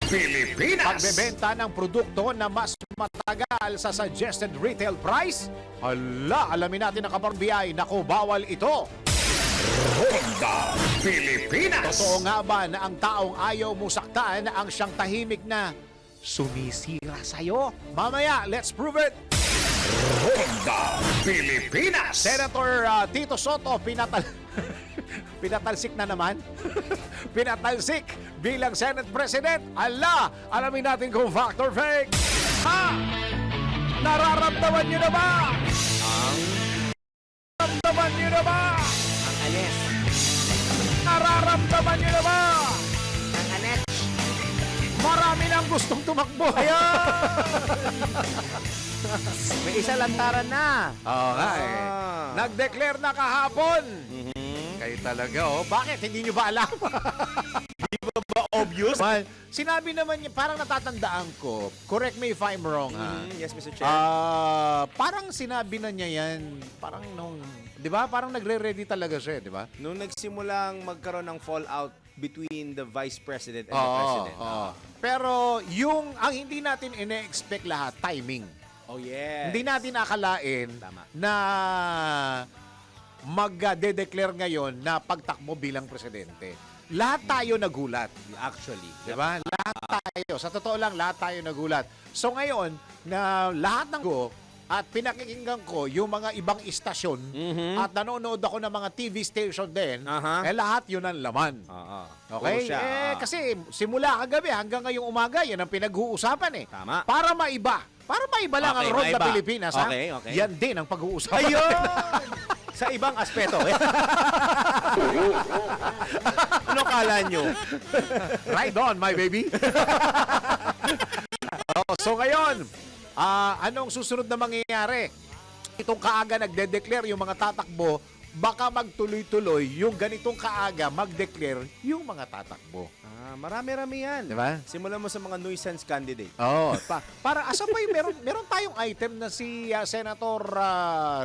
Pilipinas! Pagbebenta ng produkto na mas matagal sa suggested retail price? Hala, alamin natin ang kaparbiay. Naku, bawal ito. Ronda Pilipinas! Totoo nga ba na ang taong ayaw mo saktan ang siyang tahimik na sumisira sa'yo? Mamaya, let's prove it! Ronda Pilipinas! Senator Tito Soto, pinatalsik na naman. Pinatalsik bilang Senate President. Ala, alamin natin kung fact or fake. Ha? Nararamdaman nyo na ba? Nararamdaman nyo na ba? Ang anes. Nararamdaman nyo na ba? Ang anes. Marami nang gustong tumakbo. May isa lantaran na. Oo nga eh. Nag-declare na kahapon. Kayo talaga oh. Bakit? Hindi nyo ba alam? Obvious? Well, sinabi naman niya, parang natatandaan ko, correct me if I'm wrong ha. Yes, Mr. Chair. Parang sinabi na niya yan, parang nung, di ba? Parang nagre-ready talaga siya, di ba? Nung nagsimulang magkaroon ng fallout between the Vice President and the President. Pero yung, ang hindi natin ine-expect lahat, timing. Oh, yes. Hindi natin akalain Tama. na mag-de-declare ngayon na pagtakbo bilang presidente. Lahat tayo nagulat. Actually. Di ba? Lahat tayo. Sa totoo lang, lahat tayo nagulat. So ngayon, na lahat ng ko at pinakikinggan ko yung mga ibang istasyon at nanonood ako ng mga TV station din, lahat yun ang laman. Okay? Kasi simula kagabi hanggang ngayong umaga, yan ang pinag-uusapan eh. Tama. Para maiba. Para maiba lang ang Ronda maiba. Pilipinas, ha? Okay. Yan din ang pag-uusapan. Ayun! Sa ibang aspeto. Ano kala nyo? Right on, my baby. So ngayon, anong susunod na mangyayari? Itong kaaga nagde-declare yung mga tatakbo, baka magtuloy-tuloy yung ganitong kaaga mag-declare yung mga tatakbo. Marami-rami yan. Diba? Simulan mo sa mga nuisance candidate. Para asa pa meron tayong item na si Senator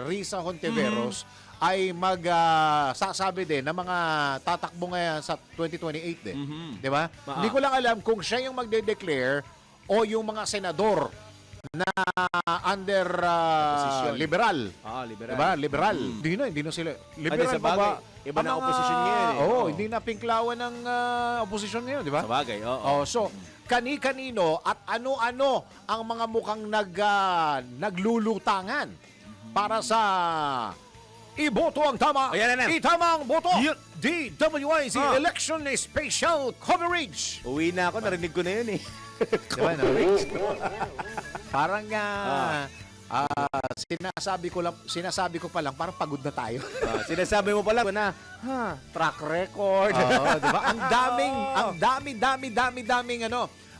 Risa Hontiveros ay sasabi din ng mga tatakbo ngayon sa 2028 din. Di ba? Hindi ko lang alam kung siya yung magde-declare o yung mga senador na under liberal. Liberal. Diba? Liberal. Hindi na sila. Liberal sa bagay, iba na oposisyon ngayon eh. Hindi na pinklawan ng oposisyon ngayon, di ba? Sa bagay, oo. So, kani-kanino at ano-ano ang mga mukhang naglulutangan para sa iboto ang tama. Ayan na. Itamang boto. Yun. DWIZ Election Special Coverage. Uwi na ako, narinig ko na yun eh. Diba, no? Parang sinasabi ko pa lang, parang pagod na tayo. Sinasabi mo pala na, track record. Diba?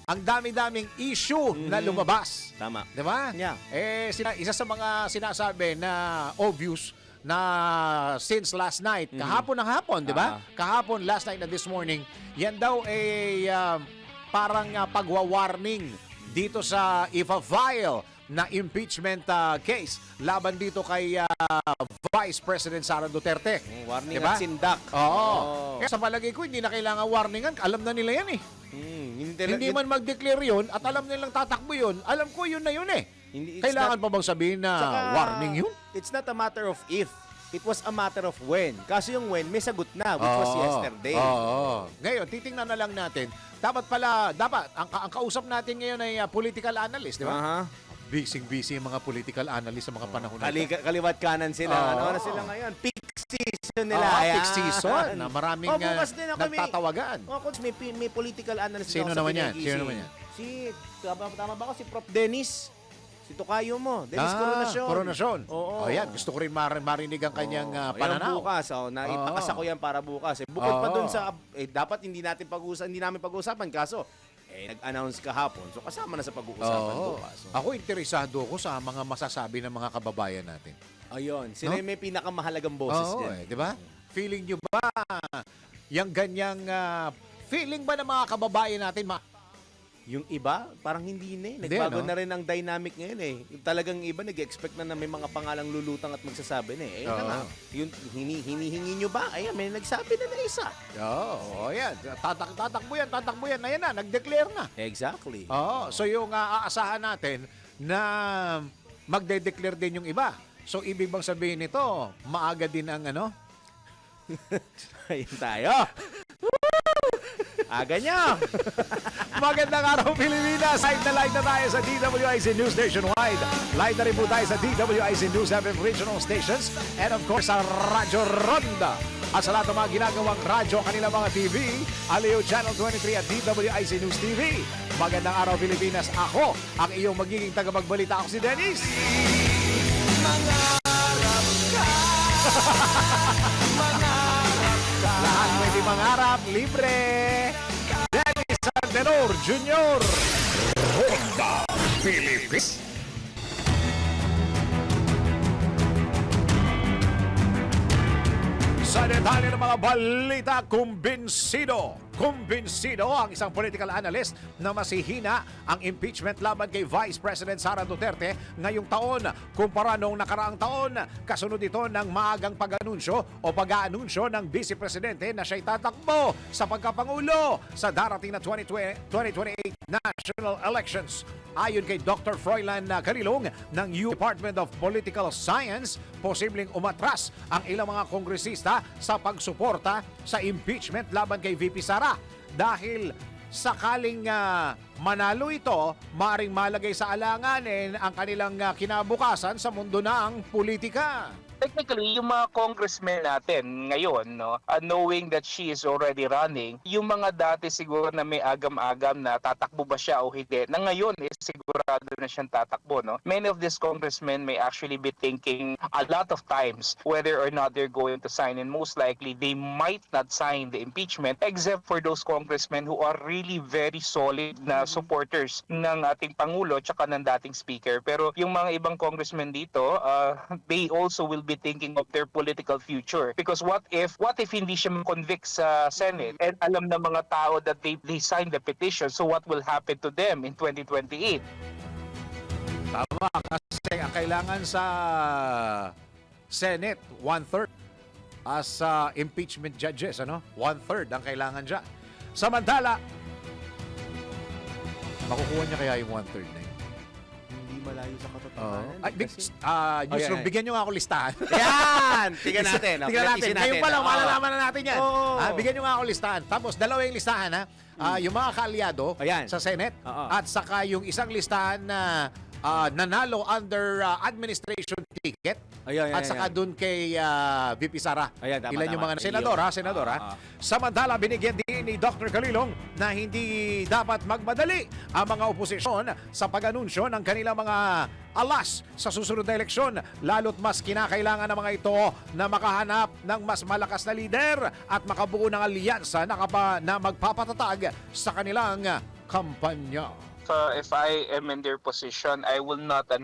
Ang dami-daming issue na lumabas. Tama. Diba? Yeah. Isa sa mga sinasabi na obvious na since last night, kahapon ng hapon, diba? Kahapon, last night na this morning, yan daw parang pagwa-warning dito sa ifa-file na impeachment case laban dito kay Vice President Sara Duterte. Warning diba? at sindak. Oo. Kaya sa palagay ko, hindi na kailangan warningan. Alam na nila yan eh. Hindi man mag-declare yun at alam nilang tatakbo yun, alam ko yun na yun eh. Kailangan pa bang sabihin na warning yun? It's not a matter of if. It was a matter of when. Kasi yung when, may sagot na, which was yesterday. Ngayon, titingnan na lang natin. Dapat, ang kausap natin ngayon ay political analyst, di ba? Busy yung mga political analyst sa mga panahon na ito. Kaliwat kanan sila. Ano na sila ngayon? Peak season nila. Peak season. Na maraming bukas din ako nagtatawagan. Coach, may political analyst Sino ako sa naman yan? PNGC. Sino naman yan? Tama ba ako? Si Prof. Dennis. Si Tokayo mo. Dennis Coronasyon. Coronasyon. Oo. Yan. Gusto ko rin marinig ang kanyang pananaw. Yan bukas. Naipakas ako yan para bukas. Bukod pa dun sa, dapat hindi namin pag-uusapan. Kaso, nag-announce kahapon. So, kasama na sa pag-uusapan bukas. Ako, interesado ako sa mga masasabi ng mga kababayan natin. Ayun. Sila yung may pinakamahalagang boses dyan. Di ba? Feeling nyo ba yung ganyang feeling ba ng mga kababayan natin Yung iba, parang hindi na eh. Hindi, Nagbago no? na rin ang dynamic ngayon eh. Yung talagang iba, nag-expect na may mga pangalang lulutang at magsasabi na eh. Eh, Oo. na nga. Yung hinihingi nyo ba? Ayan, may nagsabi na isa. Oo, yan. Tatakbo yan. Ayan na, nag-declare na. Exactly. Oo, so yung aasahan natin na magde-declare din yung iba. So, ibig bang sabihin nito, maaga din ang ano? Ayun tayo. Aga nyo. Magandang araw, Pilipinas! Live na tayo sa DWIC News Nationwide. Live na rin po tayo sa DWIC News FM regional stations and of course sa Radyo Ronda. At sa lahat ng mga ginagawang radyo, kanilang mga TV, Aleo Channel 23 at DWIC News TV. Magandang araw, Pilipinas! Ako, ang iyong magiging tagapagbalita. Ako si Dennis! Lahat pwede mangarap, libre! Dennis Santenor Jr. Ronda Pilipinas. Sa detalye ng mga balita, kumbinsido ang isang political analyst na masihina ang impeachment laban kay Vice President Sara Duterte ngayong taon kumpara noong nakaraang taon. Kasunod ito ng maagang pag-anunsyo o pag-aanunsyo ng Vice Presidente na siya'y tatakbo sa pagkapangulo sa darating na 2028 national elections. Ayon kay Dr. Froilan Carilong ng U Department of Political Science, posibleng umatras ang ilang mga kongresista sa pagsuporta sa impeachment laban kay VP Sara dahil sakaling manalo ito, maring malagay sa alanganin ang kanilang kinabukasan sa mundo ng politika. Technically, yung mga congressmen natin ngayon, no, knowing that she is already running, yung mga dati siguro na may agam-agam na tatakbo ba siya o hindi, na ngayon is sigurado na siyang tatakbo. No? Many of these congressmen may actually be thinking a lot of times whether or not they're going to sign, and most likely they might not sign the impeachment except for those congressmen who are really very solid na supporters ng ating Pangulo at saka ng dating Speaker. Pero yung mga ibang congressmen dito, they also will be thinking of their political future, because what if hindi siya ma-convict sa Senate and alam ng mga tao that they signed the petition, so what will happen to them in 2028? Tama, kasi ang kailangan sa Senate, 1/3 as impeachment judges, ano? 1/3 ang kailangan dyan. Samantala, makukuha niya kaya yung 1/3 na yun? Hindi malayo sa katotohanan. Ay, newsroom, yan. bigyan nyo nga ako listahan. Yan! Tingnan natin. Tingnan natin. Ngayon pa lang, malalaman na natin yan. Oo. Bigyan nyo nga ako listahan. Tapos, dalawa yung listahan, ha? Yung mga kaalyado Ayan. sa Senate Oo. at saka yung isang listahan na nanalo under administration ticket Ayan, at saka dun kay VP Sara. Ayan, tama, Ilan yung tama. mga senador, ha? Senador, ha? Samantala, binigyan din ni Dr. Calilong na hindi dapat magmadali ang mga oposisyon sa pag-anunsyo ng kanilang mga alas sa susunod na eleksyon. Lalo't mas kinakailangan ng mga ito na makahanap ng mas malakas na lider at makabuo ng alyansa na magpapatatag sa kanilang kampanya. If I am in their position, I will not be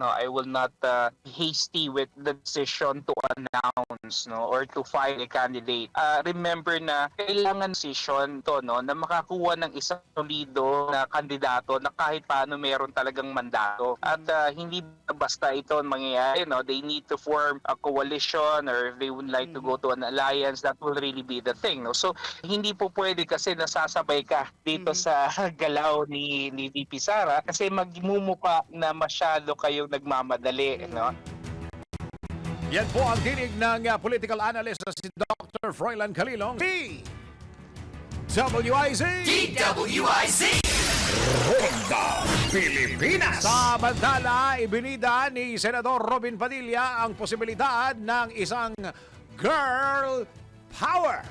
hasty with the decision to announce, no, or to file a candidate. Remember na kailangan decision to, no, na makakuha ng isang solido na kandidato na kahit paano meron talagang mandato. At hindi basta ito mangyayari, no. They need to form a coalition, or if they would like to go to an alliance, that will really be the thing, no. So hindi po pwede kasi nasasabay ka dito sa galaw ni VP Sara, kasi magmumuka na masyado kayong nagmamadali, no? Yan po ang dinig ng political analyst na si Dr. Froilan Calilong. WIZ! Ronda Pilipinas. Samantala, ibinida ni Senador Robin Padilla ang posibilidad ng isang girl power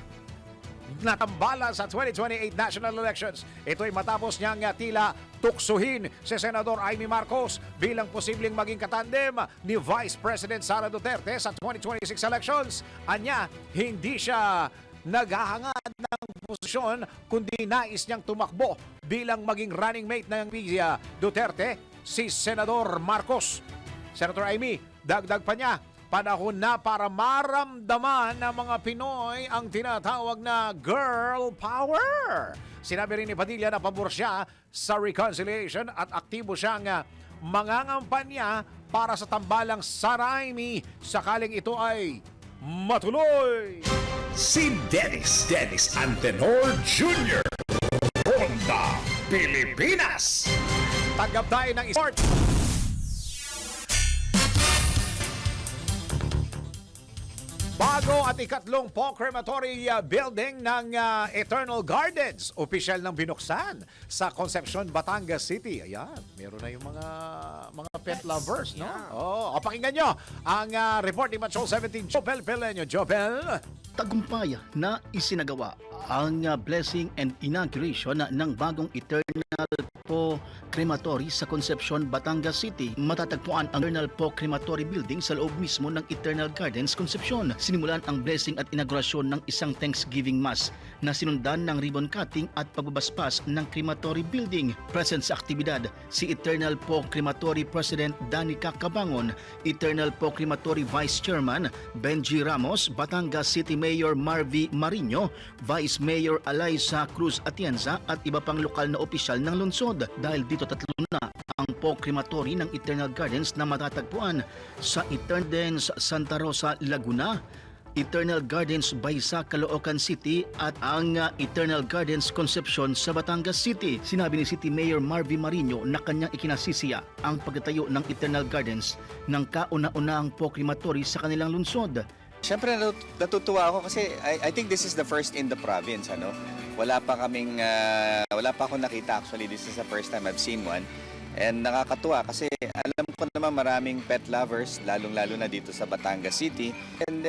na tambala sa 2028 national elections. Ito'y matapos niyang tila tuksuhin si Senador Amy Marcos bilang posibleng maging katandem ni Vice President Sara Duterte sa 2026 elections. Anya, hindi siya naghahangad ng posisyon kundi nais niyang tumakbo bilang maging running mate ng Duterte, si Senador Marcos. Senator Amy, dagdag pa niya, Panahon na para maramdaman ng mga Pinoy ang tinatawag na girl power. Sinabi rin ni Padilla na pabor siya sa reconciliation at aktibo siyang mangangampanya para sa tambalang Saraimi sakaling ito ay matuloy. Si Dennis Antenor Jr. Ronda Pilipinas. Tanggap tayo ng sport. Bago at ikatlong po-crematory building ng Eternal Gardens, opisyal nang binuksan sa Concepcion, Batangas City. Ayan, meron na yung mga pet lovers, no? Oh, pakinggan nyo ang report ni Patrol 17, Jopel Pelenyo. Jopel. Tagumpay na isinagawa ang blessing and inauguration ng bagong Eternal Po Crematory sa Concepcion, Batangas City. Matatagpuan ang Eternal Po Crematory Building sa loob mismo ng Eternal Gardens, Concepcion. Sinimulan ang blessing at inaugurasyon ng isang Thanksgiving Mass na sinundan ng ribbon cutting at pagbabaspas ng crematory building. Present sa aktibidad si Eternal Po Crematory President Danica Cabangon, Eternal Po Crematory Vice Chairman Benji Ramos, Batangas City Mayor Marvy Marino, Vice Mayor Alaysa Cruz Atienza at iba pang lokal na opisyal ng lungsod. Dahil dito tatlo na ang Po Crematory ng Eternal Gardens na matatagpuan sa Eternal Gardens Santa Rosa, Laguna, Eternal Gardens Baysa, Caloocan City at ang Eternal Gardens Concepcion sa Batangas City. Sinabi ni City Mayor Marvy Marino na kanyang ikinasisiya ang pagtatayo ng Eternal Gardens ng kauna-unahang Po Crematory sa kanilang lungsod. Siyempre natutuwa ako kasi I think this is the first in the province, ano. Wala pa akong nakita actually. This is the first time I've seen one. And nakakatuwa kasi alam ko naman maraming pet lovers, lalong-lalo na dito sa Batangas City. And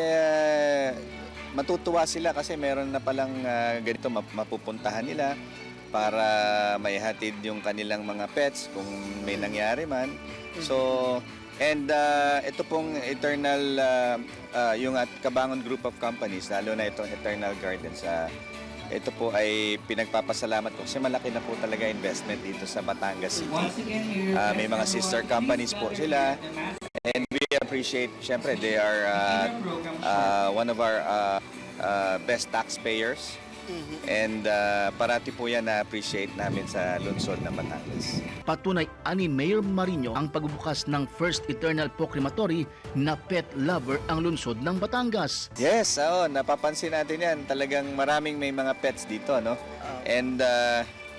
matutuwa sila kasi meron na palang ganito mapupuntahan nila para maihatid yung kanilang mga pets kung may nangyari man. So, and ito pong Eternal, yung at Cabangon Group of Companies, lalo na itong Eternal Gardens, ito po ay pinagpapasalamat ko kasi malaki na po talaga investment dito sa Batangas City. May mga sister companies po sila and we appreciate, syempre they are one of our best taxpayers. And parati po yan na-appreciate namin sa lungsod ng Batangas. Patunay ani Mayor Marino ang pagbubukas ng First Eternal Po Crematory na pet lover ang lungsod ng Batangas. Yes, napapansin natin yan. Talagang maraming may mga pets dito, no? And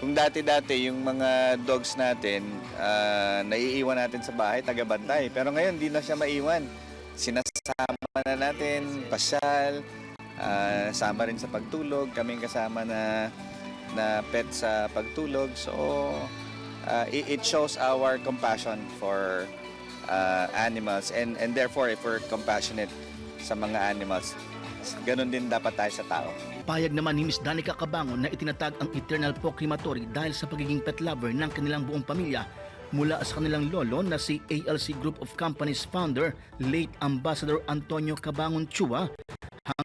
kung dati-dati yung mga dogs natin, naiiwan natin sa bahay, taga-bantay. Pero ngayon, di na siya maiwan. Sinasama na natin, pasyal, sama rin sa pagtulog, kaming kasama na pet sa pagtulog. So it shows our compassion for animals and therefore if we're compassionate sa mga animals, ganun din dapat tayo sa tao. Payag naman ni Ms. Danica Cabangon na itinatag ang Eternal Po Crematory dahil sa pagiging pet lover ng kanilang buong pamilya mula sa kanilang lolo na si ALC Group of Companies founder, late Ambassador Antonio Cabangon Chua,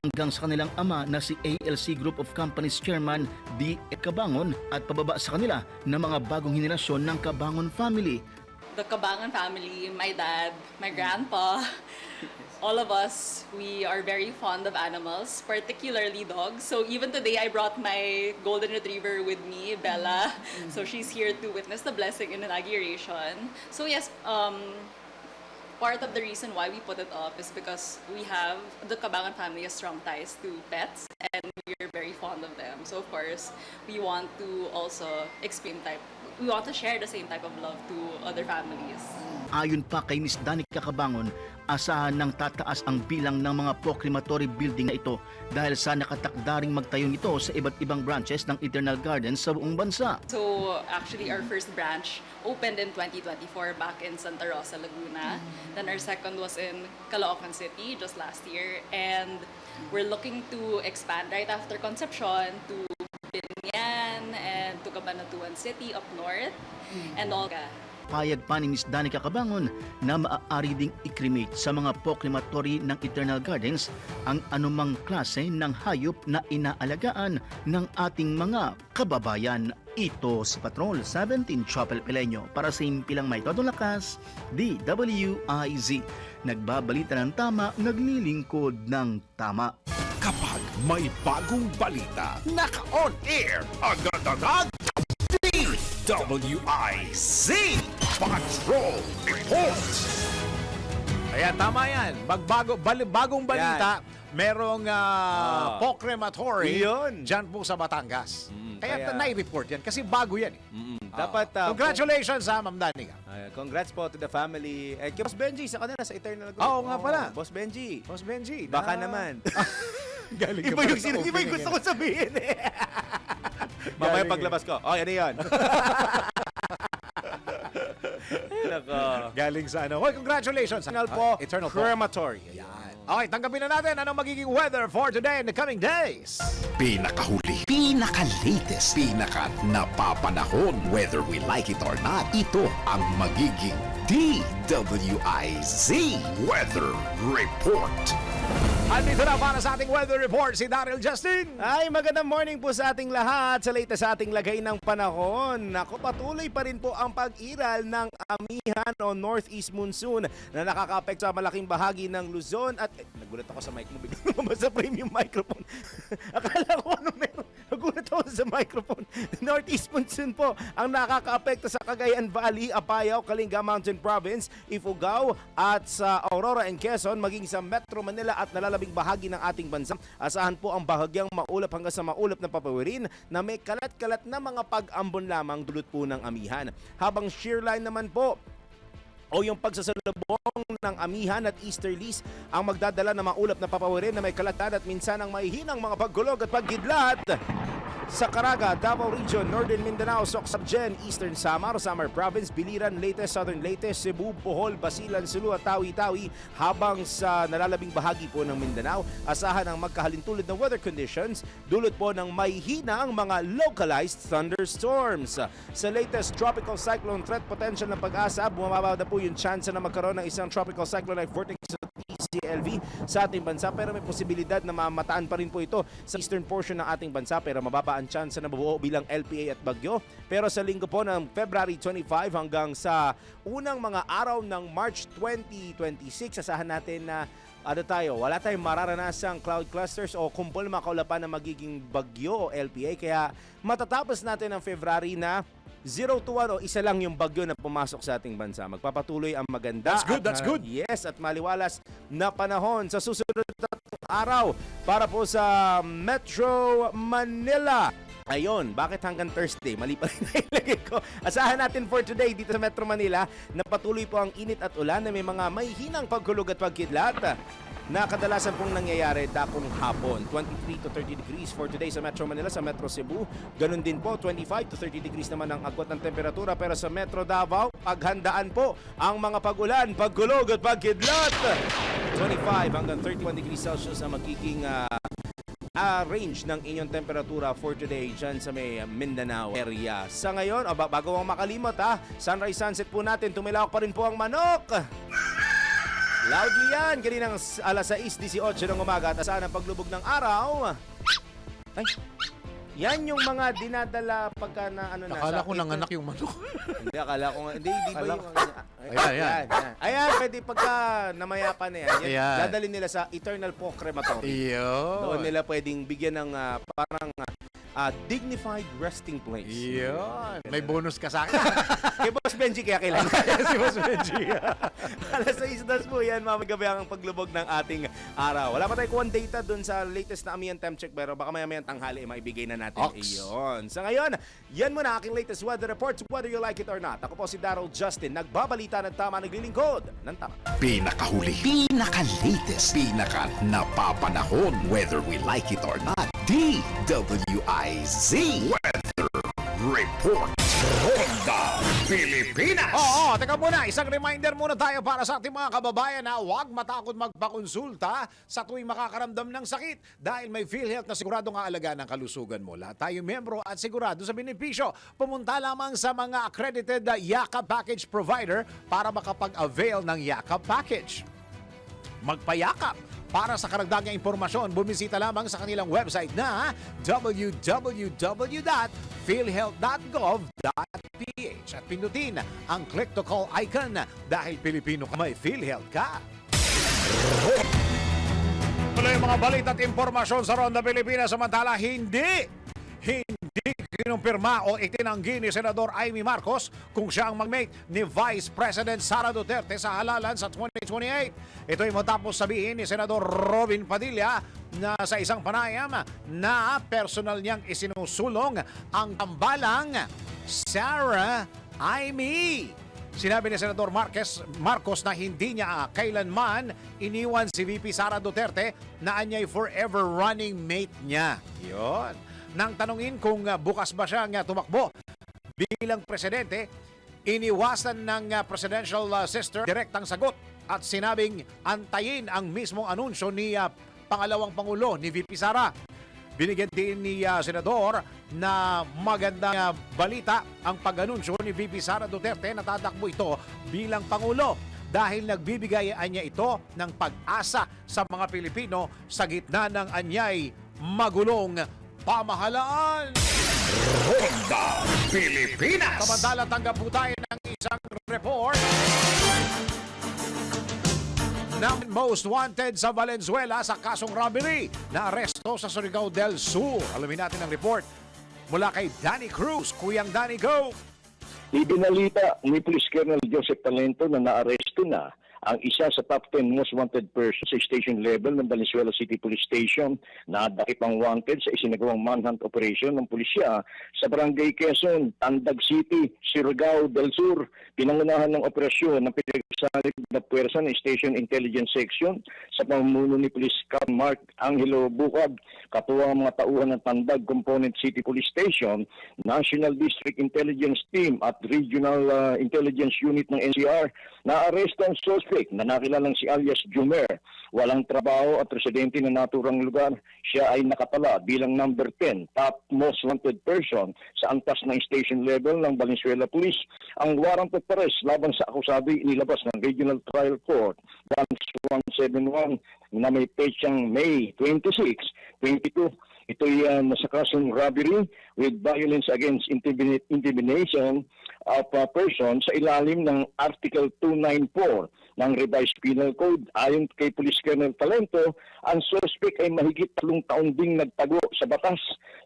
hanggang sa kanilang ama na si ALC Group of Companies Chairman D. Cabangon at pababa sa kanila ng mga bagong henerasyon ng Cabangon family. The Cabangon family, my dad, my grandpa, all of us, we are very fond of animals, particularly dogs. So even today, I brought my golden retriever with me, Bella. So she's here to witness the blessing and inauguration. So yes, part of the reason why we put it up is because the Cabangon family has strong ties to pets and we're very fond of them. So of course, we want to also we want to share the same type of love to other families. Ayon pa kay Ms. Danica Cabangon, asahan ng tataas ang bilang ng mga Po Crematory building na ito dahil sa nakatakdaring magtayo nito sa iba't ibang branches ng Eternal Gardens sa buong bansa. So actually our first branch opened in 2024 back in Santa Rosa, Laguna. Then our second was in Caloocan City just last year. And we're looking to expand right after Concepcion to Binyan and to Cabanatuan City up north and Olga. Payag pa ni Ms. Danica Cabangon na maaari ding i-cremate sa mga Po Crematory ng Eternal Gardens ang anumang klase ng hayop na inaalagaan ng ating mga kababayan. Ito si Patrol 17 Chopel Pileño para sa impilang may todong lakas, DWIZ. Nagbabalita ng tama, naglilingkod ng tama. Kapag may bagong balita, naka-on air, agad-agad, DWIZ Patrol Reports. Ayan, tama yan. Bagong balita, merong po crematory Yun. dyan po sa Batangas. Kaya kaya- nai-report yan kasi bago yan. Dapat Congratulations ha, Ma'am Danica. congrats po to the family. Kay Boss Benji sa kanila sa Eternal Group. Oo nga pala. Boss Benji. Boss Benji. Baka naman. Galing Iba yung, iba yung gusto ko sabihin eh. Mamaya Galing paglabas ko. Oh, yan yan. Nako. Galing sa ano. Hoy, congratulations. Eternal po. Eternal po. Crematory. Okay, tanggapin na natin anong magiging weather for today in the coming days. Pinakahuli, pinaka-latest, pinaka-napapanahon, whether we like it or not, ito ang magiging DWIZ Weather Report. Andito na para sa ating weather report si Daryl Justin. Ay, magandang morning po sa ating lahat. Sa latest sa ating lagay ng panahon. Nako, patuloy pa rin po ang pag-iral ng amihan o northeast monsoon na nakaka-apekto sa malaking bahagi ng Luzon. At nagulat ako sa mic mo. Biglang lumabas sa premium microphone. Akala ko ano meron. Nagulat ako sa microphone. Northeast monsoon po ang nakaka-apekto sa Cagayan Valley, Apayao, Kalinga Mountain Province, Ifugao at sa Aurora and Quezon, maging sa Metro Manila at nalalabing bahagi ng ating bansa. Asahan po ang bahagyang maulap hanggang sa maulap na papawirin na may kalat-kalat na mga pag-ambon lamang dulot po ng amihan. Habang shear line naman po o yung pagsasalubong ng amihan at easterlies ang magdadala ng maulap na papawirin na may kalatan at minsan ang mahihinang mga paggulog at paggidlat sa Caraga, Davao Region, Northern Mindanao, Socabgen, Eastern Samar, Samar Province, Biliran, Leyte, Southern Leyte, Cebu, Bohol, Basilan, Sulu at Tawi-Tawi. Habang sa nalalabing bahagi po ng Mindanao, asahan ang magkahalintulad na weather conditions dulot po ng mahihinang mga localized thunderstorms. Sa latest tropical cyclone threat potential ng pag-asa, bumababa na po yung chance na magkaroon ng isang tropical cyclone like vortex TCLV sa ating bansa, pero may posibilidad na mamataan pa rin po ito sa eastern portion ng ating bansa, pero mababa ang chance na mabuo bilang LPA at bagyo. Pero sa linggo po ng February 25 hanggang sa unang mga araw ng March 2026, asahan natin na wala tayong mararanasang cloud clusters o kumpol makaulapan na magiging bagyo o LPA, kaya matatapos natin ang February na 0 to 1 o isa lang yung bagyo na pumasok sa ating bansa. Magpapatuloy ang maganda. That's good. Yes, at maliwalas na panahon sa susunod na araw para po sa Metro Manila. Ayun, bakit hanggang Thursday? Mali pa rin na ilagay ko. Asahan natin for today dito sa Metro Manila na patuloy po ang init at ulan na may mga mahihinang pagkulog at pagkidlat na kadalasan pong nangyayari dakong hapon. 23 to 30 degrees for today sa Metro Manila, sa Metro Cebu. Ganun din po, 25 to 30 degrees naman ang agwat ng temperatura. Pero sa Metro Davao, paghandaan po ang mga pag-ulan, pagkulog at pagkidlat. 25 hanggang 31 degrees Celsius ang magiging range ng inyong temperatura for today dyan sa may Mindanao area. Sa ngayon, bago ang makalimot sunrise sunset po natin, tumilawak pa rin po ang manok. Loudly yan, kaninang alas 6:18 ng umaga at asahan ang paglubog ng araw. Ay, yan yung mga dinadala pagka na ano na. Akala ko nanganak yung manok. Hindi, akala ko nga. Hindi ba Akala yung... Ayan. Ayan, pwede pagka namayapa na yan. Ayan. Dadalhin nila sa Eternal po Crematory. Doon Yun. nila pwedeng bigyan ng parang dignified resting place. Yun. May bonus ka sa akin. Kay Boss Benji kaya kailangan. Si Boss Benji. Alas 6 po yan, mamagabi ang paglubog ng ating araw. Wala pa tayo kuwan data dun sa latest na Amihan Temp Check, pero baka maya-maya tanghali maibigay na natin. Ox. Iyon. Sa ngayon, yan muna aking latest weather reports, whether you like it or not. Ako po si Daryl Justin, nagbabalita ng tama, naglilingkod ng tama. Pinakahuli, pinaka-latest, pinaka-napapanahon, whether we like it or not, DWIZ Weather Report. Ronda Pilipinas. Oo, teka muna. Isang reminder muna tayo para sa ating mga kababayan na huwag matakot magpakonsulta sa tuwing makakaramdam ng sakit dahil may PhilHealth na siguradong aalagaan ng kalusugan mo. Lahat tayo miyembro at sigurado sa benepisyo. Pumunta lamang sa mga accredited Yakap Package provider para makapag-avail ng Yakap Package. Magpayakap, Para sa karagdagang impormasyon, bumisita lamang sa kanilang website na www.philhealth.gov.ph at pindutin ang click to call icon dahil Pilipino ka, may PhilHealth ka. Tuloy mga balita at impormasyon sa Ronda Pilipinas, samantala hindi kinumpirma o itinanggi ni Senador Amy Marcos kung siya ang magmate ni Vice President Sara Duterte sa halalan sa 2028. Ito ay matapos sabihin ni Senador Robin Padilla na sa isang panayam na personal niyang isinusulong ang tambalang Sara Amy. Sinabi ni Senador Marcos na hindi niya kailanman iniwan si VP Sara Duterte na anyay forever running mate niya. Yon. Nang tanungin kung bukas ba siya tumakbo bilang presidente, iniwasan ng presidential sister direktang sagot at sinabing antayin ang mismong anunsyo ni pangalawang pangulo ni VP Sara. Binigyan din ni Senador na magandang balita ang pag-anunsyo ni VP Sara Duterte na tatakbo ito bilang pangulo dahil nagbibigay niya ito ng pag-asa sa mga Pilipino sa gitna ng anyay magulong pamahalaan. Ronda Pilipinas. Samantala, tanggap po tayo ng isang report ng most wanted sa Valenzuela sa kasong robbery na aresto sa Surigao del Sur. Alamin natin ang report mula kay Danny Cruz. Kuyang Danny, go! Ibinalita ni Police Colonel Joseph Talento na naaresto na ang isa sa top 10 most wanted person sa station level ng Valenzuela City Police Station na dakipang wanted sa isinagawang manhunt operation ng pulisya sa Barangay Quezon, Tandag City, Surigao del Sur. Pinangunahan ng operasyon ng pinagsanib na puwersa ng Station Intelligence Section sa pamumuno ni Police Cap Mark Angelo Bucab, katuwang ang mga tauhan ng Tandag Component City Police Station, National District Intelligence Team at Regional Intelligence Unit ng NCR. Naaresto ang suspect na nakilalang si alias Jumer. Walang trabaho at residente na naturang lugar. Siya ay nakatala bilang number 10, top most wanted person sa antas ng station level ng Valenzuela Police. Ang warrant of arrest laban sa akusado inilabas ng Regional Trial Court Branch 171 na may petsang May 26, 22. Ito ay nasa kasong robbery with violence against intimidation of a person sa ilalim ng Article 294 ng Revised Penal Code. Ayon kay Police Colonel Talento, ang suspect ay mahigit 3 taon ding nagtago sa batas.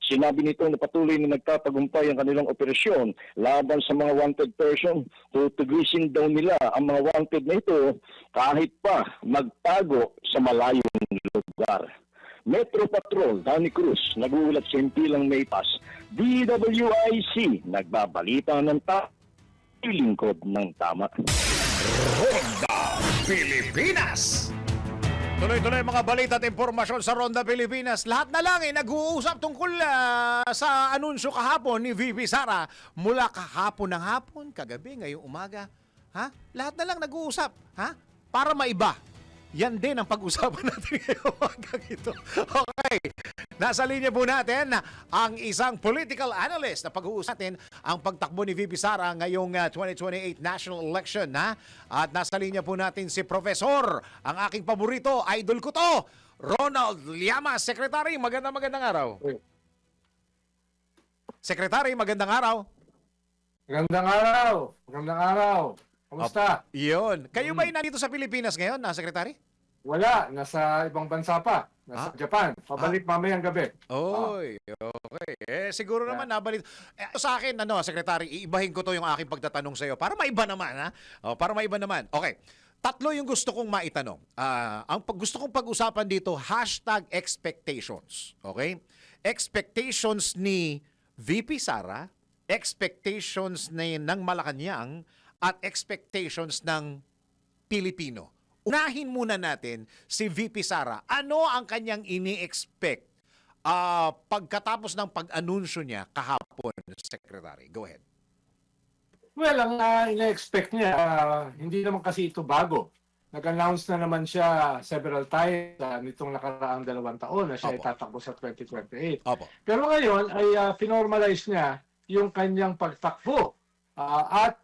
Sinabi nito na patuloy na nagtatagumpay ang kanilang operasyon laban sa mga wanted person. Tutugisin daw nila ang mga wanted na ito kahit pa magtago sa malayong lugar. Metro Patrol, Danny Cruz, naguulat sa himpilang Maypas. DWIC, nagbabalita ng lingkod ng tama. Ronda Pilipinas. Tuloy-tuloy mga balita at impormasyon sa Ronda Pilipinas. Lahat na lang nag-uusap tungkol sa anunsyo kahapon ni VP Sara. Mula kahapon ng hapon, kagabi, ngayong umaga. Ha? Lahat na lang nag-uusap. Ha? Para maiba. Yan din ang pag-usapan natin ngayong umaga ito. Okay. Nasa linya po natin ang isang political analyst na pag-uusap natin ang pagtakbo ni VP Sara ngayong 2028 national election. Ha? At nasa linya po natin si Professor, ang aking paborito, idol ko to, Ronald Llamas. Secretary, magandang araw. Secretary, magandang araw. Magandang araw. Magandang araw. Kamusta? Yun. Kayo ba ay nandito sa Pilipinas ngayon, Secretary? Wala. Nasa ibang bansa pa. Nasa Japan. Pabalik mamayang gabi. Oy, okay. Siguro naman nabalik. Sa akin, Secretary, iibahin ko to yung aking pagtatanong sa iyo para maiba naman, ha? Para maiba naman. Okay. Tatlo yung gusto kong maitanong. Ang gusto kong pag-usapan dito, #expectations. Okay? Expectations ni VP Sara, expectations ng Malacanang, at expectations ng Pilipino. Unahin muna natin si VP Sara. Ano ang kanyang ini-expect pagkatapos ng pag-anunsyo niya kahapon, Secretary? Go ahead. Well, ang ina-expect niya, hindi naman kasi ito bago. Nag-announce na naman siya several times nitong nakaraang 2 taon na siya itatakbo sa 2028. Opo. Pero ngayon ay finormalize niya yung kanyang pagtakbo. At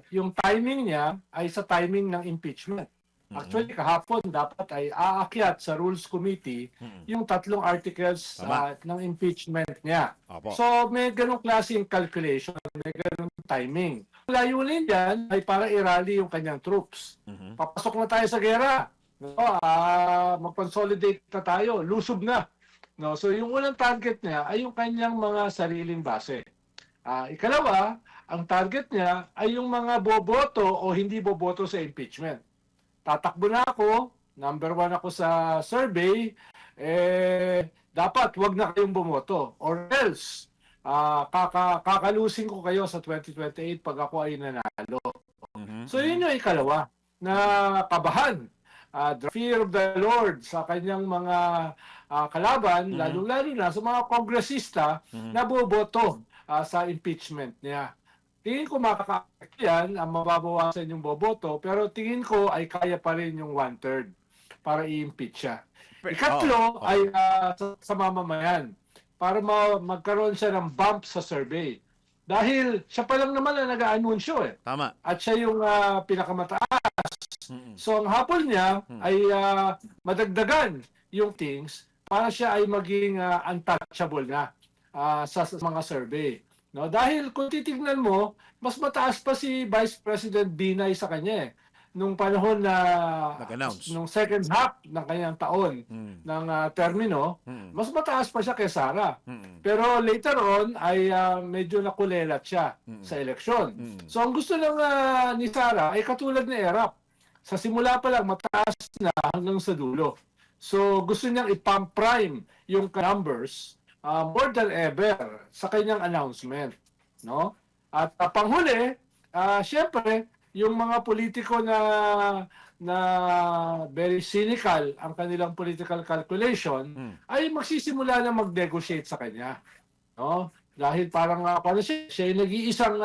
yung timing niya ay sa timing ng impeachment. Actually, kahapon dapat ay aakyat sa Rules Committee yung 3 articles Tama. ng impeachment niya. Opo. So, may ganong klaseng calculation, may ganong timing. Layunin yan ay para i-rally yung kanyang troops. Papasok na tayo sa gera. No, mag-consolidate na tayo. Lusob na. No, so, yung unang target niya ay yung kanyang mga sariling base. Ikalawa, ang target niya ay yung mga boboto o hindi boboto sa impeachment. Tatakbo na ako, number 1 ako sa survey, dapat wag na kayong bumoto. Or else, kakalusin ko kayo sa 2028 pag ako ay nanalo. So yun yung ikalawa, na kabahan. The fear of the Lord sa kanyang mga kalaban, lalo-lalo na sa mga kongresista na boboto sa impeachment niya. Tingin ko makaka-affect yan, mababawasan yung boboto, pero tingin ko ay kaya pa rin yung 1/3 para i-impeach siya. Ikatlo ay sa mamamayan, para magkaroon siya ng bump sa survey. Dahil siya pa lang naman ang nag-aanunsyo eh. Tama. At siya yung pinakamataas. So ang habol niya ay madagdagan yung things para siya ay maging untouchable na sa mga survey. No, dahil kung titignan mo, mas mataas pa si Vice President Binay sa kanya eh. Nung panahon na Nag-announce. nung second half ng kanyang taon ng termino, mas mataas pa siya kay Sara. Pero later on ay medyo nakulelat siya sa eleksyon. So ang gusto lang ni Sara ay katulad ni Erap. Sa simula pa lang mataas na hanggang sa dulo. So gusto niyang i-pump prime yung numbers more than ever sa kanyang announcement, no? At panghuli, syempre, yung mga politiko na very cynical ang kanilang political calculation ay magsisimula na mag-negotiate sa kanya, no? Dahil parang siya yung nag-iisang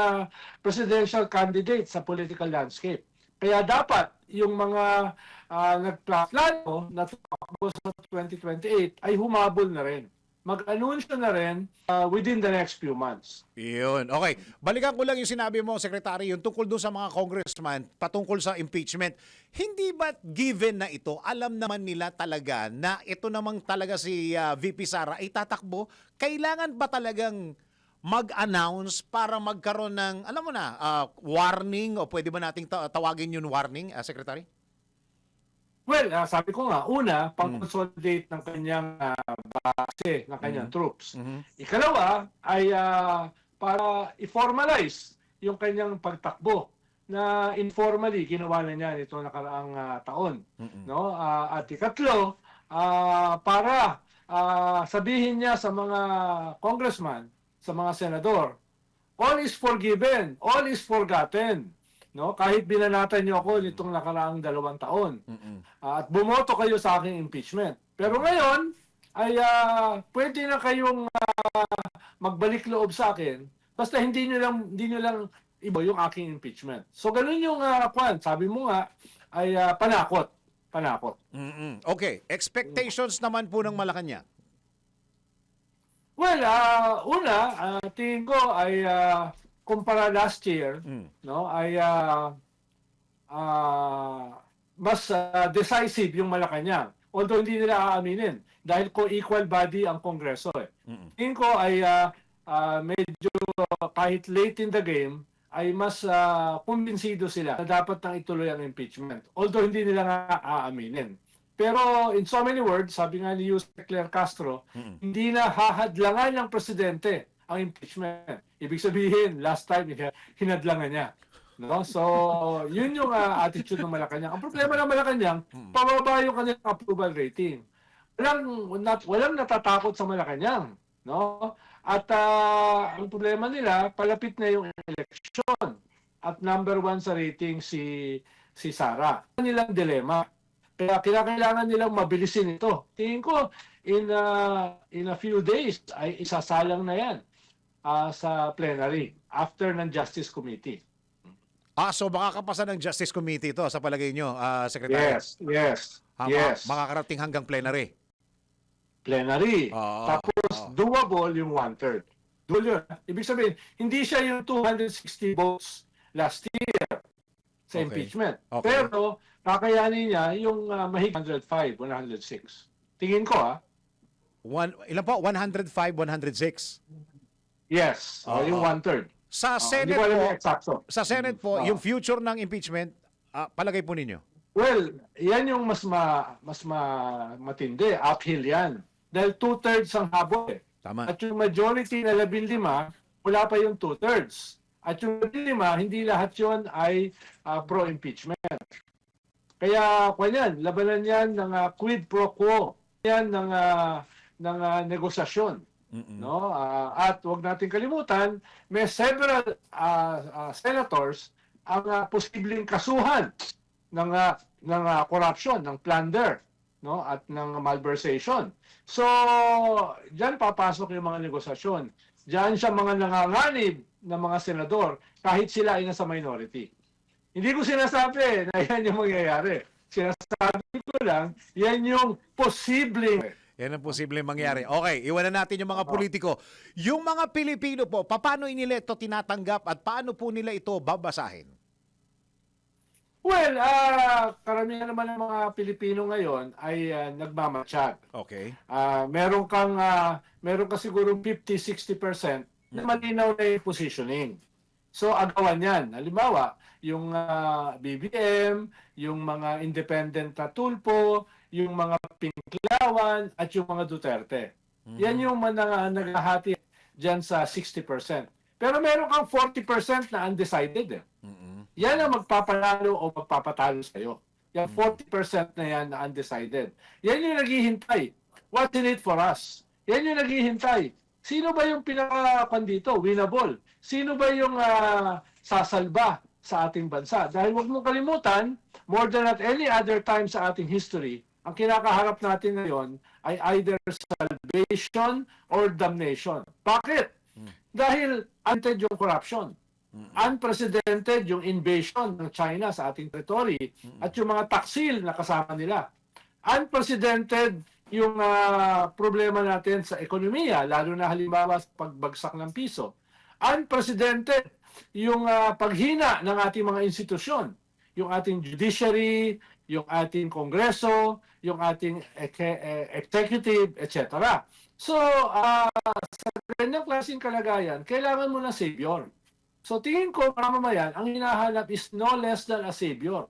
presidential candidate sa political landscape. Kaya dapat yung mga nagplano na tumakbo sa 2028 ay humabol na rin. Mag-anunsyo na rin within the next few months. Yun. Okay. Balikan ko lang yung sinabi mo, Secretary, yung tungkol doon sa mga congressman, patungkol sa impeachment. Hindi ba given na ito, alam naman nila talaga na ito namang talaga si VP Sara ay tatakbo? Kailangan ba talagang mag-announce para magkaroon ng, alam mo na, warning o pwede ba nating tawagin yun warning, Secretary? Well, sabi ko nga, una, pang-consolidate ng kanyang base, ng kanyang troops. Ikalawa, ay para i-formalize yung kanyang pagtakbo na informally ginawa na niya nitong nakaraang taon. No? At ikatlo, para sabihin niya sa mga congressman, sa mga senador, all is forgiven, all is forgotten. No, kahit binanatan niyo ako nitong nakaraang 2 taon. At bumoto kayo sa aking impeachment. Pero ngayon ay pwede na kayong magbalik loob sa akin basta hindi niyo lang ibo yung aking impeachment. So ganun yung sabi mo nga ay panakot. Okay, expectations naman po ng Malacanang. Well, una, tingin ko ay kumpara last year, no, ay mas decisive yung Malacanang. Although hindi nila aaminin dahil co-equal body ang Kongreso eh. Tingin ko ay medyo kahit late in the game ay mas kumbinsido sila na dapat nang ituloy ang impeachment. Although hindi nila nga aaminin. Pero in so many words, sabi nga ni Yusek Claire Castro, hindi na hahadlangan ng presidente ang impeachment. Ibig sabihin, last time, hinadlangan niya. No? So, yun yung attitude ng Malacanang. Ang problema ng Malacanang, pababa yung kanilang approval rating. Walang natatakot sa Malacanang. No? At ang problema nila, palapit na yung election. At number 1 sa rating si Sara. Nilang dilema. Kaya kailangan nilang mabilisin ito. Tingin ko, in a few days, ay isasalang na yan sa plenary after ng Justice Committee. So makakapasa ng Justice Committee ito sa palagay nyo, Secretary? Yes. Makakarating hanggang plenary? Plenary. Tapos doable yung 1/3. Doable yun. Ibig sabihin, hindi siya yung 260 votes last year. sa Okay. impeachment. Okay. Pero kakayanin niya yung mahigit 105, 106. Tingin ko Ilan po? 105, 106. yes, yung one-third. Sa Hindi Senate ko alam po, yung eksakto. sa Senate po, Oo. yung future ng impeachment, palagay po ninyo. Well, yan yung matindi. Uphill yan. Dahil 2/3 ang habol eh. Tama. At yung majority na 15, wala pa yung 2/3. At yung 15, hindi lahat yon ay pro-impeachment. Kaya, yan, labanan yan ng quid pro quo. Yan ng negosasyon. No? At huwag natin kalimutan, may several senators ang posibleng kasuhan ng corruption, ng plunder, no, at ng malversation. So, diyan papasok yung mga negosasyon. Diyan siya mga nanganganib ng mga senador kahit sila ay nasa minority. Hindi ko sinasabi na yan yung mangyayari. Sinasabi ko lang, yan yung posibleng. Yan ang posibleng mangyari. Okay, iwanan natin yung mga politiko. Yung mga Pilipino po, paano nila ito tinatanggap at paano po nila ito babasahin? Well, karamihan naman ng mga Pilipino ngayon ay nagmamatsyag. Okay. Meron ka siguro 50-60% na malinaw na yung positioning. So, agawan yan. Halimbawa, yung BBM, yung mga independent na tulpo, yung mga Pinklawan, at yung mga Duterte. Yan yung naghahati dyan sa 60%. Pero meron kang 40% na undecided. Yan ang magpapalalo o magpapatalo sa'yo. Yan 40% na yan na undecided. Yan yung naghihintay. What's in it for us? Yan yung naghihintay. Sino ba yung pinaka-dito? Winnable. Sino ba yung sasalba sa ating bansa? Dahil huwag mong kalimutan, more than at any other time sa ating history, ang kinakaharap natin ngayon ay either salvation or damnation. Bakit? Dahil unprecedented yung corruption. Unprecedented yung invasion ng China sa ating territory at yung mga taksil na kasama nila. Unprecedented yung problema natin sa ekonomiya, lalo na halimbawa sa pagbagsak ng piso. Unprecedented yung paghina ng ating mga institusyon, yung ating judiciary, yung ating kongreso, yung ating executive, etc. So, sa ganyang klaseng kalagayan, kailangan mo ng savior. So, tingin ko, mamamayan, ang hinahanap is no less than a savior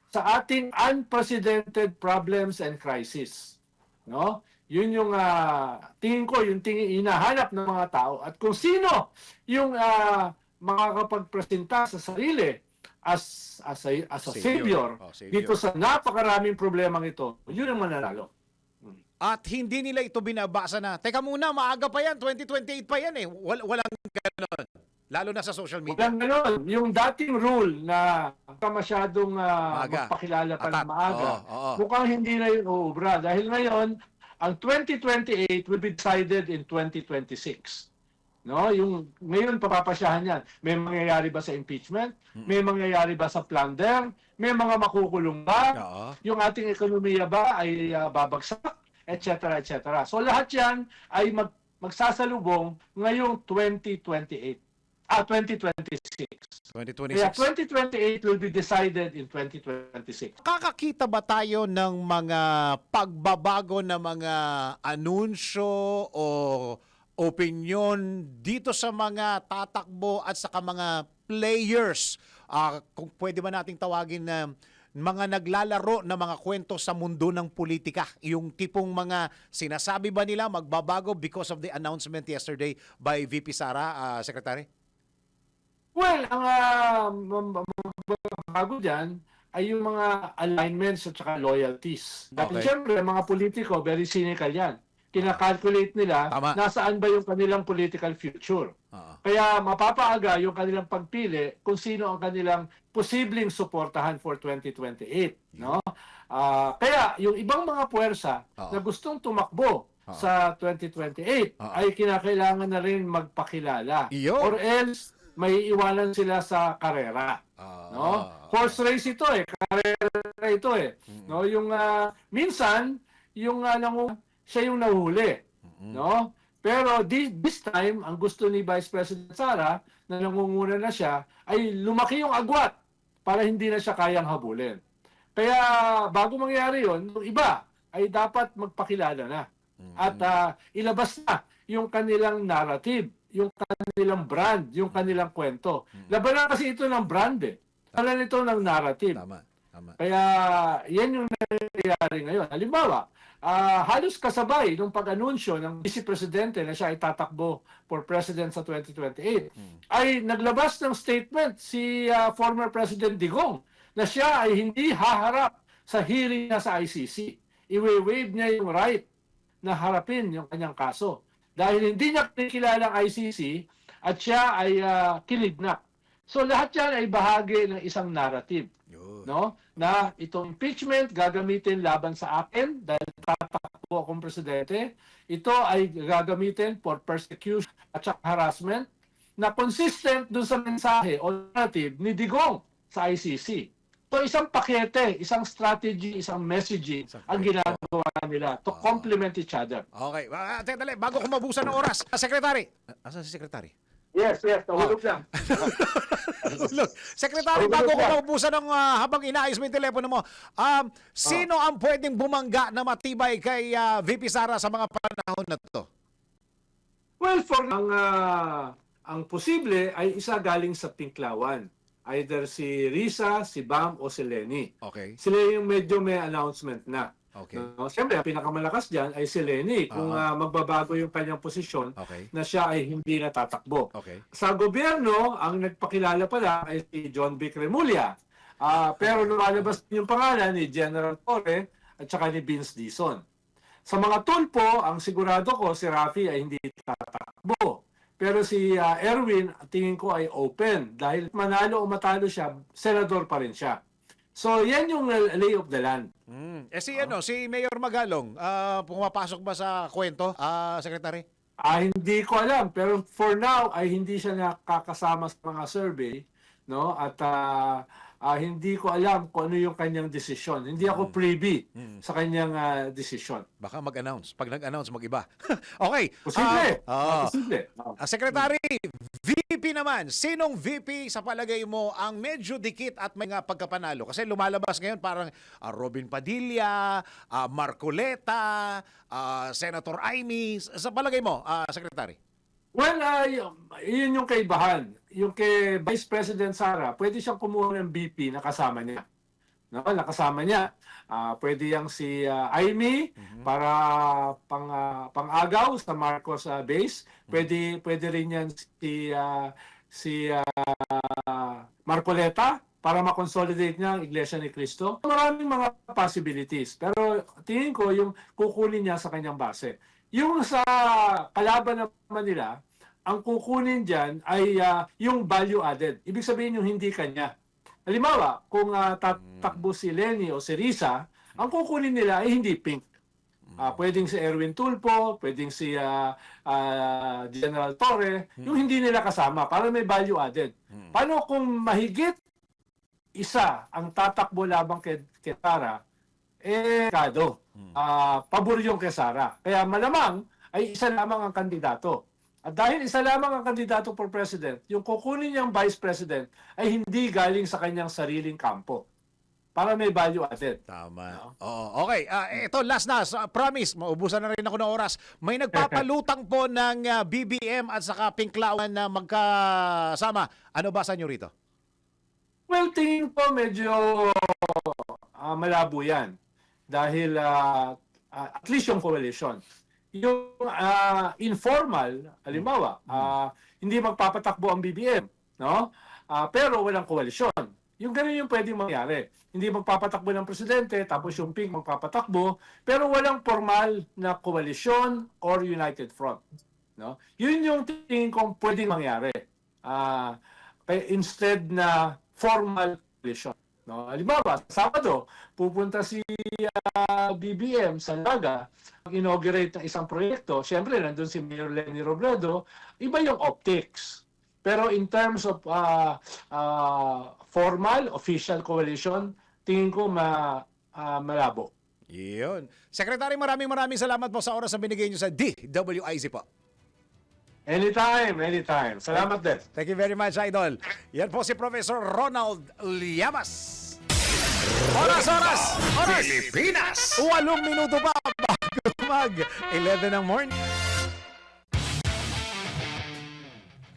sa ating unprecedented problems and crisis. No? Yun yung tingin ko, yung hinahanap ng mga tao. At kung sino yung makakapagpresenta sa sarili as a savior, Savior. dito sa napakaraming problemang ito, yun ang mananalo. At hindi nila ito binabasa na, teka muna, maaga pa yan, 2028 pa yan eh. Walang ganon. Lalo na sa social media. Walang ganon. Yung dating rule na masyadong magpakilala pa ng maaga, Oo. mukhang hindi na yun uubra. Dahil ngayon, ang 2028 will be decided in 2026. No, yung ngayon papapasyahan yan. May mangyayari ba sa impeachment? May mangyayari ba sa plunder? May mga makukulong ba? Oo. Yung ating ekonomiya ba ay babagsak? Etc. etc. So lahat yan ay magsasalubong ngayong 2028. 2026. 2026. Kaya 2028 will be decided in 2026. Kakakita ba tayo ng mga pagbabago na mga anunsyo o opinion dito sa mga tatakbo at saka mga players? Kung pwede ba nating tawagin na mga naglalaro na mga kwento sa mundo ng politika. Yung tipong mga sinasabi ba nila magbabago because of the announcement yesterday by VP Sara, Secretary? Well, ang bago dyan ay yung mga alignments at saka loyalties. Dahil Okay. siyempre, mga politiko, very cynical yan. Kinakalculate nila Tama. nasaan ba yung kanilang political future. Oo. Kaya mapapaaga yung kanilang pagpili kung sino ang kanilang posibleng suportahan for 2028. No? Kaya yung ibang mga puwersa Oo. na gustong tumakbo sa 2028 ay kinakailangan na rin magpakilala. Iyo. Or else, may iwanan sila sa karera. No? Horse race ito eh, karera ito eh. No, yung minsan yung siya yung nahuli, no? Pero this time ang gusto ni Vice President Sara na nangunguna na siya ay lumaki yung agwat para hindi na siya kayang habulin. Kaya bago mangyari yon, yung iba ay dapat magpakilala na. At ilabas na yung kanilang narrative, yung kanilang brand, yung kanilang kwento. Labanan kasi ito ng brand eh. Labanan ito ng narrative. Tama. Kaya yan yung nangyayari ngayon. Halimbawa, halos kasabay nung pag-anunsyo ng Vice Presidente na siya ay tatakbo for President sa 2028, ay naglabas ng statement si former President Digong na siya ay hindi haharap sa hearing na sa ICC. Iwe-waive niya yung right na harapin yung kanyang kaso. Dahil hindi niya kinikilala ang ICC at siya ay kinidnap. So lahat yan ay bahagi ng isang narrative. No? Na itong impeachment gagamitin laban sa akin dahil tatakbo akong presidente. Ito ay gagamitin for persecution at harassment na consistent dun sa mensahe o narrative ni Digong sa ICC. So isang pakete, isang strategy, isang messaging ang ginagawa nila to complement each other. Okay. Dali, bago ko mabusan ng oras. Secretary. Asan si Secretary? Yes, nahulog lang. Look, Secretary, bago ko mabusan ng habang inaayos mo yung telepono mo, sino ang pwedeng bumangga na matibay kay VP Sara sa mga panahon na to? Well, ang posible ay isa galing sa Pinklawan. Either si Risa, si Bam, o si Lenny. Okay. Sila yung medyo may announcement na. Okay. Siyempre, ang pinakamalakas dyan ay si Lenny kung magbabago yung kanyang posisyon na siya ay hindi natatakbo. Okay. Sa gobyerno, ang nagpakilala pala ay si John Vic Remulla. Pero lumalabas yung pangalan ni General Torre at saka ni Vince Dizon. Sa mga tulpo, ang sigurado ko si Rafi ay hindi tatakbo. Pero si Erwin, tingin ko ay open. Dahil manalo o matalo siya, senador pa rin siya. So, yan yung lay of the land. Si Mayor Magalong, pumapasok ba sa kwento, Secretary? Hindi ko alam. Pero for now, ay hindi siya nakakasama sa mga survey. No? At hindi ko alam kung ano yung kanyang desisyon. Hindi ako privy sa kanyang desisyon. Baka mag-announce. Pag nag-announce, mag-iba. Okay. Posible. Posible. Secretary, VP naman. Sinong VP sa palagay mo ang medyo dikit at may nga pagkapanalo? Kasi lumalabas ngayon parang Robin Padilla, Marcoleta, Senator Amy. Sa palagay mo, Secretary? Well, yun yung kaibahan. Yung kay Vice President Sara, pwede siyang kumuha ng VP na kasama niya. No, nakasama niya. Pwede yang si Amy para pang-agaw sa Marcos base. Pwede rin yan si Marcoleta para ma-consolidate niya ang Iglesia ni Cristo. Maraming mga possibilities. Pero tingin ko yung kukunin niya sa kanyang base. Yung sa kalaban naman nila, ang kukunin dyan ay yung value added. Ibig sabihin yung hindi kanya. Halimbawa, kung tatakbo si Lenny o si Risa, ang kukunin nila ay hindi pink. Pwedeng si Erwin Tulfo, pwedeng si General Torre, yung hindi nila kasama para may value added. Paano kung mahigit isa ang tatakbo labang kay Sara, kado. Pabor yung kay Sara. Kaya malamang ay isa lamang ang kandidato. At dahil isa lamang ang kandidato for president, yung kukunin niyang vice president ay hindi galing sa kanyang sariling kampo. Para may value added. Tama. Oo. Okay. Ito, last na. Promise, maubusan na rin ako ng oras. May nagpapalutang po ng BBM at saka Pinklawan na magkasama. Ano ba sa inyo rito? Well, tingin ko medyo malabo yan. Dahil at least yung coalition. Yung informal, halimbawa, hindi magpapatakbo ang BBM, no? Pero walang koalisyon. Yung ganun yung pwedeng mangyari. Hindi magpapatakbo ng presidente, tapos yung Pink magpapatakbo, pero walang formal na koalisyon or united front. No? Yun yung tingin kong pwedeng mangyari. Instead na formal coalition. No, halimbawa, Sabado, pupunta si BBM sa Naga, inaugurate ng isang proyekto. Siyempre, nandun si Mayor Lenny Robredo, iba yung optics. Pero in terms of formal, official coalition, tingin ko malabo. Yun. Secretary, maraming salamat po sa oras na binigay niyo sa DWIZ po. Anytime. Salamat din. Thank you very much, Idol. Yan po si Professor Ronald Llamas. Oras! Pilipinas! 8 minuto pa bago mag 11 ng morning.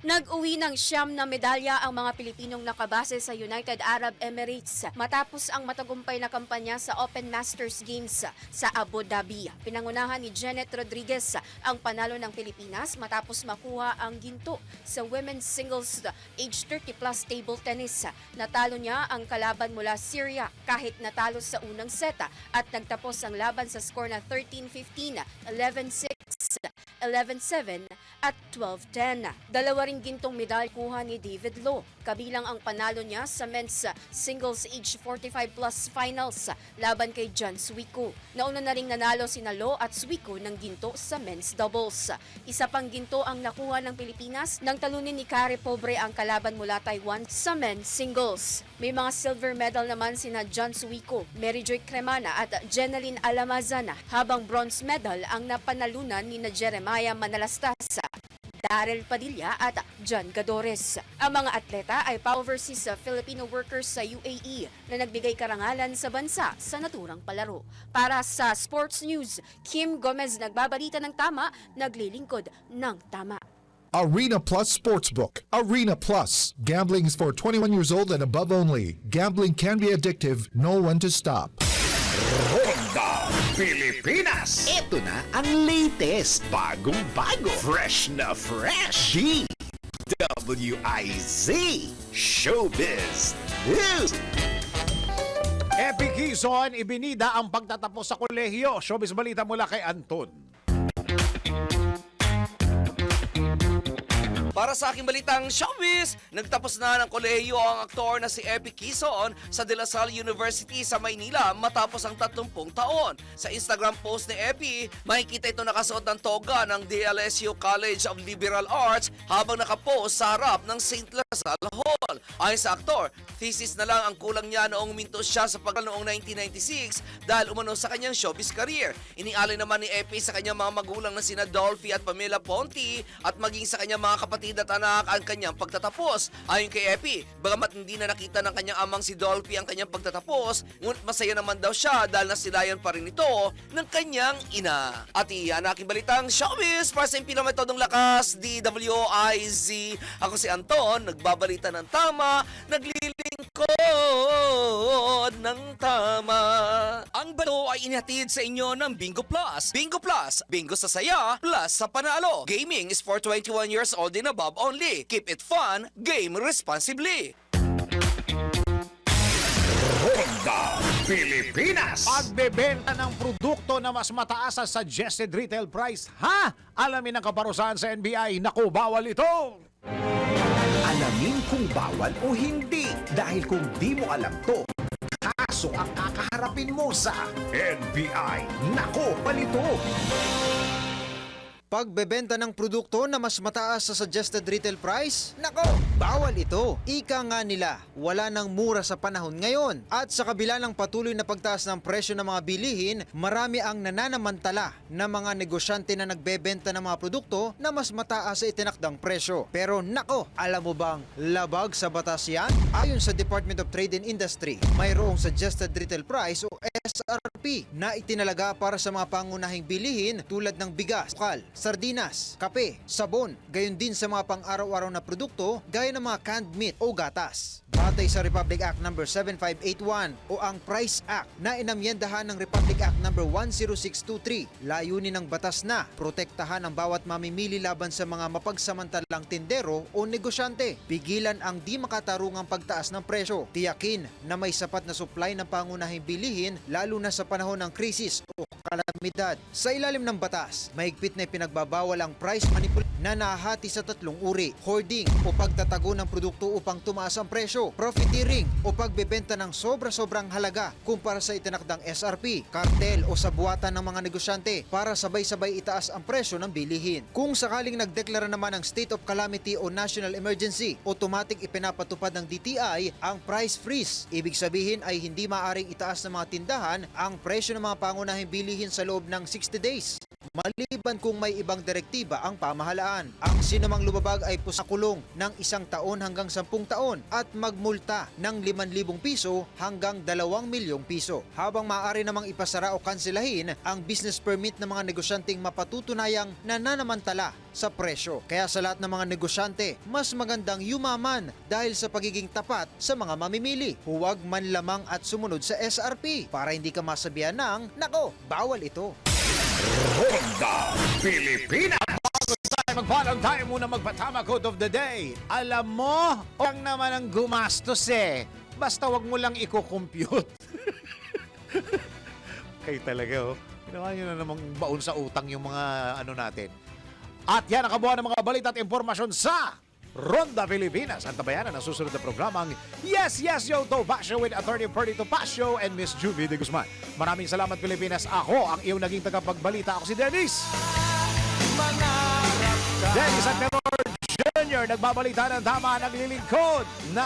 Nag-uwi ng 9 na medalya ang mga Pilipinong nakabase sa United Arab Emirates matapos ang matagumpay na kampanya sa Open Masters Games sa Abu Dhabi. Pinangunahan ni Janet Rodriguez ang panalo ng Pilipinas matapos makuha ang ginto sa women's singles age 30 plus table tennis. Natalo niya ang kalaban mula Syria kahit natalo sa unang seta at nagtapos ang laban sa score na 13-15, 11-6, 11-7 at 12-10. Dalawa ring gintong medal kuha ni David Loh. Kabilang ang panalo niya sa men's singles age 45 plus finals laban kay John Suico. Nauna na ring nanalo sina Loh at Suico ng ginto sa men's doubles. Isa pang ginto ang nakuha ng Pilipinas nang talunin ni Kare Pobre ang kalaban mula Taiwan sa men's singles. May mga silver medal naman sina John Suico, Mary Joy Cremana at Jeneline Alamazana, habang bronze medal ang napanalunan ni Jeremiah Manalastasa, Darrell Padilla at John Gadores. Ang mga atleta ay pa-overseas Filipino workers sa UAE na nagbigay karangalan sa bansa sa naturang palaro. Para sa Sports News, Kim Gomez nagbabalita ng tama, naglilingkod ng tama. Arena Plus Sportsbook. Arena Plus. Gambling is for 21 years old and above only. Gambling can be addictive. Know when to stop. Ronda Pilipinas! Ito na ang latest, bagong-bago, fresh na fresh. DWIZ Showbiz News. Epic Quezon, ibinida ang pagtatapos sa kolehiyo. Showbiz balita mula kay Anton. Para sa aking balitang showbiz, nagtapos na ng kolehiyo ang aktor na si Epic Quezon sa De La Salle University sa Maynila matapos ang 30 taon. Sa Instagram post ni Epi, makikita ito nakasuot ng toga ng DLSU College of Liberal Arts habang nakapost sa harap ng St. Lazal Hall. Ayon sa aktor, thesis na lang ang kulang niya noong minto siya sa noong 1996 dahil umano sa kanyang showbiz career. Inialay naman ni Epi sa kanyang mga magulang na sina Dolphy at Pamela Ponti at maging sa kanyang mga kapatid at anak ang kanyang pagtatapos. Ayon kay Epi, bagamat hindi na nakita ng kanyang amang si Dolphy ang kanyang pagtatapos, ngunit masaya naman daw siya dahil nasilayan pa rin ito ng kanyang ina. At iyan aking balitang showbiz para sa impinametodong lakas, DWIZ. Ako si Anton, nagbabalita ng tama, naglilingkod ng tama. Ang bato ay inihatid sa inyo ng Bingo Plus. Bingo Plus, bingo sa saya, plus sa panalo. Gaming is for 21 years old and above only. Keep it fun, game responsibly. Ronda Pilipinas! Pagbebenta ng produkto na mas mataas sa suggested retail price. Ha? Alamin ang kaparusahan sa NBI. Naku, bawal ito! Alamin kung bawal o hindi. Dahil kung di mo alam to, kaso ang kakaharapin mo sa NBI. Nako, palito! Pagbebenta ng produkto na mas mataas sa suggested retail price? Nako, bawal ito. Ika nga nila, wala nang mura sa panahon ngayon. At sa kabila ng patuloy na pagtaas ng presyo ng mga bilihin, marami ang nananamantala na mga negosyante na nagbebenta ng mga produkto na mas mataas sa itinakdang presyo. Pero nako, alam mo bang labag sa batas yan? Ayon sa Department of Trade and Industry, mayroong suggested retail price o SRP na itinalaga para sa mga pangunahing bilihin tulad ng bigas, sukal, sardinas, kape, sabon, gayon din sa mga pang-araw-araw na produkto gaya ng mga canned meat o gatas. Batay sa Republic Act No. 7581 o ang Price Act na inamyendahan ng Republic Act No. 10623, layunin ng batas na protektahan ang bawat mamimili laban sa mga mapagsamantalang tindero o negosyante. Pigilan ang di makatarungang pagtaas ng presyo. Tiyakin na may sapat na supply ng pangunahing bilihin lalo na sa panahon ng krisis o kalamidad. Sa ilalim ng batas, mahigpit na pinagbabawal ang price manipulation na nahati sa 3 uri: hoarding o pagtatago ng produkto upang tumaas ang presyo, profiteering o pagbebenta ng sobra-sobrang halaga kumpara sa itinakdang SRP, kartel o sabuatan ng mga negosyante para sabay-sabay itaas ang presyo ng bilihin. Kung sakaling nagdeklara naman ng state of calamity o national emergency, automatic ipinapatupad ng DTI ang price freeze. Ibig sabihin ay hindi maaring itaas ng mga tindahan ang presyo ng mga pangunahing bilihin sa loob ng 60 days. maliban kung may ibang direktiba ang pamahalaan. Ang sinumang lumabag ay pusakulong ng 1 taon hanggang 10 taon at magmulta ng 5,000 piso hanggang 2 milyong piso. Habang maaari namang ipasara o kansilahin ang business permit ng mga negosyanteng mapatutunayang nananamantala sa presyo. Kaya sa lahat ng mga negosyante, mas magandang yumaman dahil sa pagiging tapat sa mga mamimili. Huwag man lamang at sumunod sa SRP para hindi ka masabihan ng, nako, bawal ito. Ronda Pilipinas! Magpalang tayo muna magpatama quote of the day. Alam mo, lang naman ang gumastos eh. Basta wag mo lang i-compute. Kayo talaga oh. Ginawa nyo na namang baon sa utang yung mga ano natin. At yan ang kabuuan ng mga balita at impormasyon sa Ronda Pilipinas. Ang tabayanan ang susunod na programang Yes, Yes, Yo, Topacio with Attorney Perdy Topacio and Miss Juvie de Guzman. Maraming salamat Pilipinas. Ako ang iyong naging tagapagbalita. Ako si Dennis. Dennis at Memor Jr. Nagbabalita ng tama, naglilingkod na